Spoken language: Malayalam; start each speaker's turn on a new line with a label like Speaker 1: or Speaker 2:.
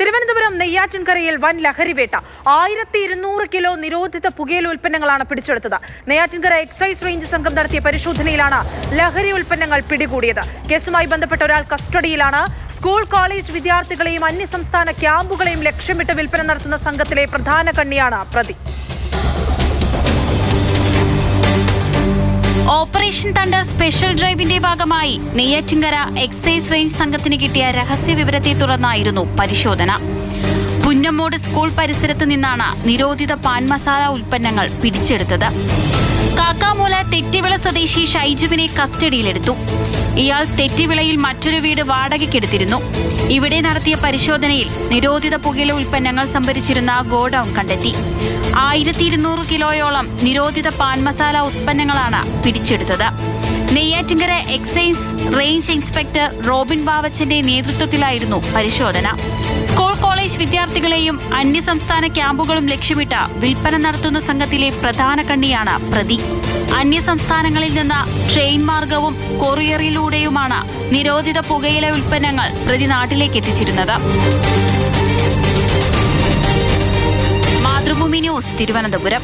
Speaker 1: തിരുവനന്തപുരം നെയ്യാറ്റിൻകരയിൽ വൻ ലഹരിവേട്ട. 1200 കിലോ നിരോധിത പുകയില ഉൽപ്പന്നങ്ങളാണ് പിടിച്ചെടുത്തത്. നെയ്യാറ്റിൻകര എക്സൈസ് റേഞ്ച് സംഘം നടത്തിയ പരിശോധനയിലാണ് ലഹരി ഉൽപ്പന്നങ്ങൾ പിടികൂടിയത്. കേസുമായി ബന്ധപ്പെട്ട ഒരാൾ കസ്റ്റഡിയിലാണ്. സ്കൂൾ കോളേജ് വിദ്യാർത്ഥികളെയും അന്യസംസ്ഥാന ക്യാമ്പുകളെയും ലക്ഷ്യമിട്ട് വിൽപ്പന നടത്തുന്ന സംഘത്തിലെ പ്രധാന കണ്ണിയാണ് പ്രതി.
Speaker 2: ഓപ്പറേഷൻ തണ്ടർ സ്പെഷ്യൽ ഡ്രൈവിന്റെ ഭാഗമായി നെയ്യാറ്റിൻകര എക്സൈസ് റേഞ്ച് സംഘത്തിന് കിട്ടിയ രഹസ്യ വിവരത്തെ തുടർന്നായിരുന്നു പരിശോധന. പുന്നമ്മോട് സ്കൂൾ പരിസരത്ത് നിന്നാണ് നിരോധിത പാൻ മസാല ഉൽപ്പന്നങ്ങൾ പിടിച്ചെടുത്തത്. കാക്കാമൂല തെറ്റിവിള സ്വദേശി ഷൈജുവിനെ കസ്റ്റഡിയിലെടുത്തു. ഇയാൾ തെറ്റിവിളയിൽ മറ്റൊരു വീട് വാടകയ്ക്കെടുത്തിരുന്നു. ഇവിടെ നടത്തിയ പരിശോധനയിൽ നിരോധിത പുകയില ഉൽപ്പന്നങ്ങൾ സംഭരിച്ചിരുന്ന ഗോഡൌൺ കണ്ടെത്തി. 1200 കിലോയോളം നിരോധിത പാൻ മസാല ഉൽപ്പന്നങ്ങളാണ് പിടിച്ചെടുത്തത്. Neyyattinkara excise range inspector Robin ബാവച്ചന്റെ നേതൃത്വത്തിലായിരുന്നു പരിശോധന. സ്കൂൾ കോളേജ് വിദ്യാർത്ഥികളെയും അന്യസംസ്ഥാന ക്യാമ്പുകളും ലക്ഷ്യമിട്ട് വിൽപ്പന നടത്തുന്ന സംഘത്തിലെ പ്രധാന കണ്ണിയാണ് പ്രതി. അന്യസംസ്ഥാനങ്ങളിൽ നിന്ന് ട്രെയിൻ മാർഗവും കൊറിയറിലൂടെയുമാണ് നിരോധിത പുകയില ഉൽപ്പന്നങ്ങൾ പ്രതി നാട്ടിലേക്ക് എത്തിച്ചിരുന്നത്. മാതൃഭൂമി ന്യൂസ്, തിരുവനന്തപുരം.